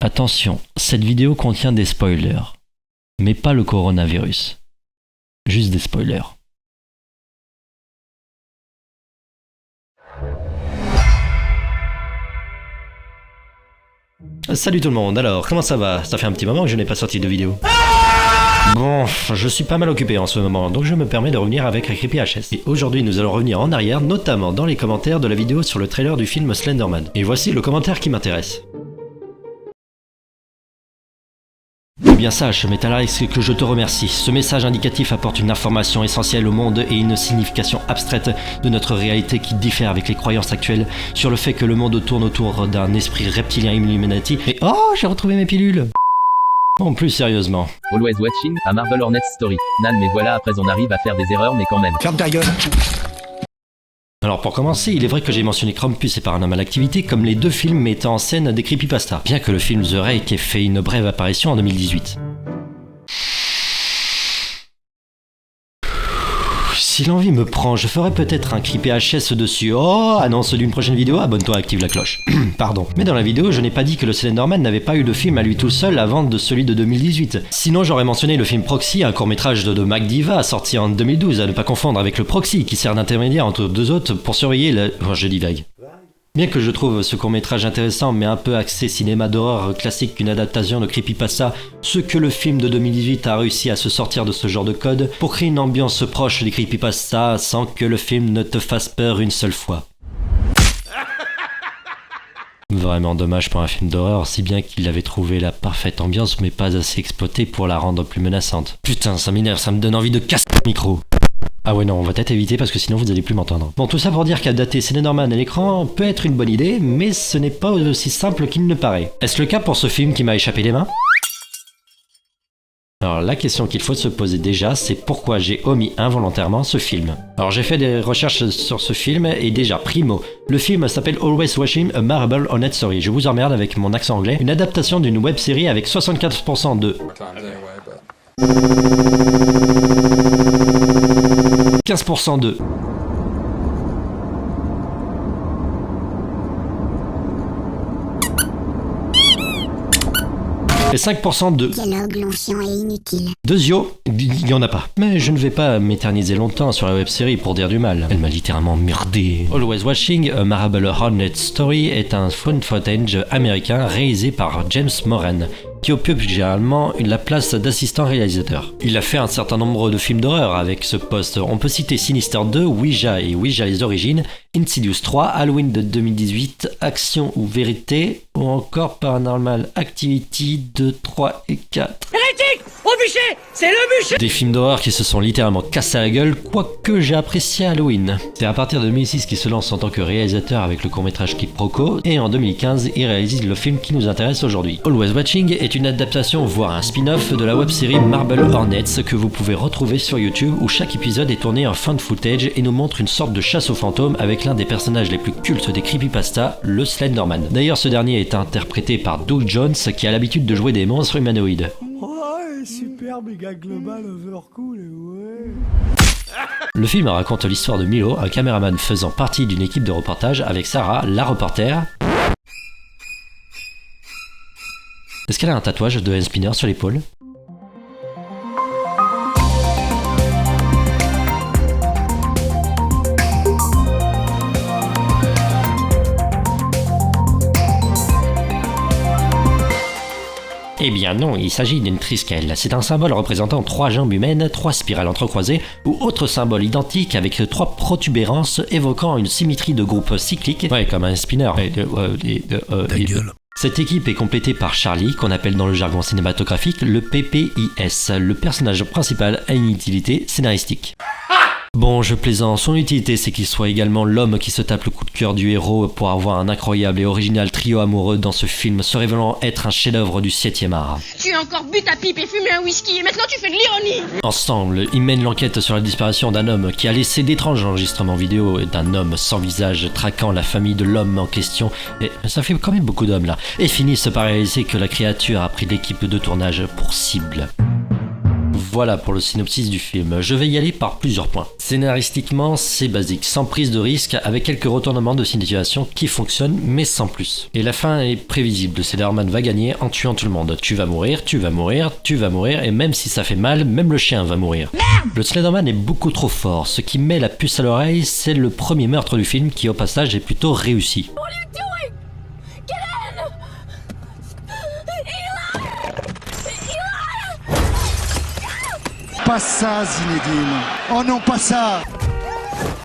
Attention, cette vidéo contient des spoilers, mais pas le coronavirus. Juste des spoilers. Salut tout le monde, alors comment ça va? Ça fait un petit moment que je n'ai pas sorti de vidéo. Bon, je suis pas mal occupé en ce moment, donc je me permets de revenir avec CreepyHS. Et aujourd'hui nous allons revenir en arrière, notamment dans les commentaires de la vidéo sur le trailer du film Slenderman. Et voici le commentaire qui m'intéresse. Eh bien sache, Metalaris, que je te remercie. Ce message indicatif apporte une information essentielle au monde et une signification abstraite de notre réalité qui diffère avec les croyances actuelles sur le fait que le monde tourne autour d'un esprit reptilien Illuminati. Et oh, j'ai retrouvé mes pilules. Bon, plus sérieusement. Always watching, à Marvel Hornets Story. Nan, mais voilà, après on arrive à faire des erreurs, mais quand même. Ferme ta gueule. Alors pour commencer, il est vrai que j'ai mentionné Krampus et Paranormal Activity comme les deux films mettant en scène des creepypastas, bien que le film The Rake ait fait une brève apparition en 2018. Si l'envie me prend, je ferai peut-être un CreepyHS dessus. Oh, annonce d'une prochaine vidéo, abonne-toi, active la cloche. Pardon. Mais dans la vidéo, je n'ai pas dit que le Slenderman n'avait pas eu de film à lui tout seul avant de celui de 2018. Sinon, j'aurais mentionné le film Proxy, un court-métrage de MacDiva sorti en 2012, à ne pas confondre avec le Proxy, qui sert d'intermédiaire entre deux autres pour surveiller le... Oh, je divague. Bien que je trouve ce court-métrage intéressant mais un peu axé cinéma d'horreur classique qu'une adaptation de creepypasta, ce que le film de 2018 a réussi à se sortir de ce genre de code pour créer une ambiance proche des creepypasta sans que le film ne te fasse peur une seule fois. Vraiment dommage pour un film d'horreur, si bien qu'il avait trouvé la parfaite ambiance mais pas assez exploitée pour la rendre plus menaçante. Putain, ça m'énerve, ça me donne envie de casser le micro. Ah ouais non, on va peut-être éviter parce que sinon vous allez plus m'entendre. Bon, tout ça pour dire qu'adapter Slenderman à l'écran peut être une bonne idée, mais ce n'est pas aussi simple qu'il ne paraît. Est-ce le cas pour ce film qui m'a échappé des mains? Alors la question qu'il faut se poser déjà, c'est pourquoi j'ai omis involontairement ce film. Alors j'ai fait des recherches sur ce film et déjà, primo, le film s'appelle Always Watching a Marvel Hornets Story. Je vous emmerde avec mon accent anglais. Une adaptation d'une web série avec 74% de... 15% de... Et 5% de... Dialogue long et inutile. De Zio, il y en a pas. Mais je ne vais pas m'éterniser longtemps sur la web-série pour dire du mal. Elle m'a littéralement merdé. Always Watching a Marvel Hornets Story est un found footage américain réalisé par James Moran, qui occupe généralement la place d'assistant réalisateur. Il a fait un certain nombre de films d'horreur avec ce poste. On peut citer Sinister 2, Ouija et Ouija les origines, Insidious 3, Halloween de 2018, Action ou Vérité, ou encore Paranormal Activity 2, 3 et 4. Hérétique! Au bûcher! C'est le bûcher! Des films d'horreur qui se sont littéralement cassés la gueule, quoique j'ai apprécié Halloween. C'est à partir de 2006 qu'il se lance en tant que réalisateur avec le court-métrage Quiproquo, et en 2015, il réalise le film qui nous intéresse aujourd'hui. Always Watching est une adaptation, voire un spin-off de la web-série Marvel Hornets que vous pouvez retrouver sur YouTube, où chaque épisode est tourné en found footage et nous montre une sorte de chasse aux fantômes avec l'un des personnages les plus cultes des creepypasta, le Slenderman. D'ailleurs, ce dernier est interprété par Doug Jones qui a l'habitude de jouer des monstres humanoïdes. Ouais, super méga global overcool, ouais. Le film raconte l'histoire de Milo, un caméraman faisant partie d'une équipe de reportage avec Sarah, la reporter. Est-ce qu'elle a un tatouage de hand spinner sur l'épaule? Eh bien non, il s'agit d'une triskel. C'est un symbole représentant 3 jambes humaines, 3 spirales entrecroisées, ou autre symbole identique avec 3 protubérances évoquant une symétrie de groupe cyclique. Ouais, comme un spinner. Ta gueule. Cette équipe est complétée par Charlie, qu'on appelle dans le jargon cinématographique le PPIS. Le personnage principal a une utilité scénaristique. Bon, je plaisante, son utilité c'est qu'il soit également l'homme qui se tape le coup de cœur du héros pour avoir un incroyable et original trio amoureux dans ce film, se révélant être un chef-d'œuvre du 7e art. Tu as encore bu ta pipe et fumé un whisky et maintenant tu fais de l'ironie! Ensemble, ils mènent l'enquête sur la disparition d'un homme qui a laissé d'étranges enregistrements vidéo d'un homme sans visage traquant la famille de l'homme en question, et ça fait quand même beaucoup d'hommes là, et finissent par réaliser que la créature a pris l'équipe de tournage pour cible. Voilà pour le synopsis du film. Je vais y aller par plusieurs points. Scénaristiquement, c'est basique, sans prise de risque, avec quelques retournements de situation qui fonctionnent, mais sans plus. Et la fin est prévisible. Le Slenderman va gagner en tuant tout le monde. Tu vas mourir, tu vas mourir, tu vas mourir, et même si ça fait mal, même le chien va mourir. Le Slenderman est beaucoup trop fort. Ce qui met la puce à l'oreille, c'est le premier meurtre du film qui, au passage, est plutôt réussi. Pas ça, Zinedine. Oh non, pas ça.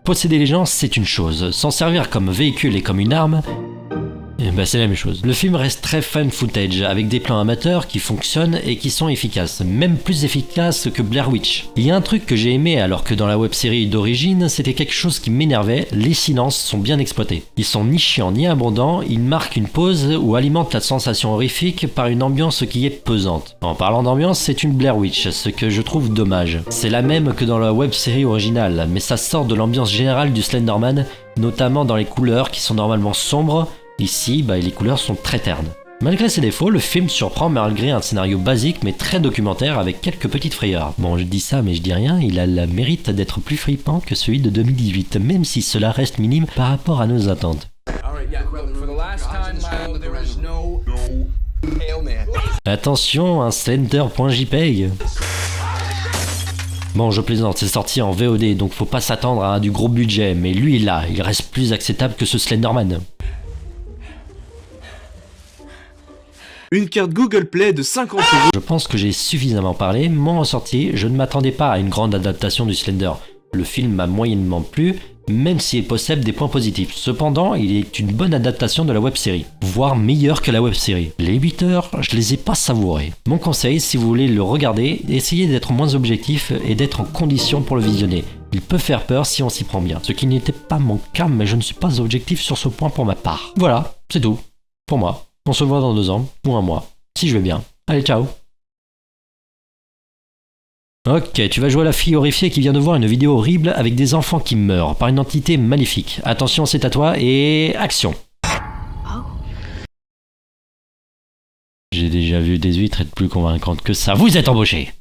Posséder les gens, c'est une chose. S'en servir comme véhicule et comme une arme, c'est la même chose. Le film reste très fan footage, avec des plans amateurs qui fonctionnent et qui sont efficaces, même plus efficaces que Blair Witch. Il y a un truc que j'ai aimé alors que dans la web-série d'origine, c'était quelque chose qui m'énervait, les silences sont bien exploités. Ils sont ni chiants ni abondants, ils marquent une pause ou alimentent la sensation horrifique par une ambiance qui est pesante. En parlant d'ambiance, c'est une Blair Witch, ce que je trouve dommage. C'est la même que dans la web-série originale, mais ça sort de l'ambiance générale du Slenderman, notamment dans les couleurs qui sont normalement sombres. Ici, les couleurs sont très ternes. Malgré ses défauts, le film surprend malgré un scénario basique mais très documentaire avec quelques petites frayeurs. Bon, je dis ça mais je dis rien, il a le mérite d'être plus flippant que celui de 2018, même si cela reste minime par rapport à nos attentes. Attention, un slender.jpg. Bon, je plaisante, c'est sorti en VOD, donc faut pas s'attendre à du gros budget, mais lui là, il reste plus acceptable que ce Slenderman. Une carte Google Play de 50 €. Je pense que j'ai suffisamment parlé. Mon ressorti, je ne m'attendais pas à une grande adaptation du Slender. Le film m'a moyennement plu, même s'il possède des points positifs. Cependant, il est une bonne adaptation de la web-série, voire meilleure que la web-série. Les 8 heures, je les ai pas savourées. Mon conseil, si vous voulez le regarder, essayez d'être moins objectif et d'être en condition pour le visionner. Il peut faire peur si on s'y prend bien. Ce qui n'était pas mon cas, mais je ne suis pas objectif sur ce point pour ma part. Voilà, c'est tout. Pour moi. On se voit dans 2 ans, ou 1 mois, si je vais bien. Allez, ciao. Ok, tu vas jouer à la fille horrifiée qui vient de voir une vidéo horrible avec des enfants qui meurent par une entité maléfique. Attention, c'est à toi, et action. J'ai déjà vu des huîtres être plus convaincantes que ça. Vous êtes embauché.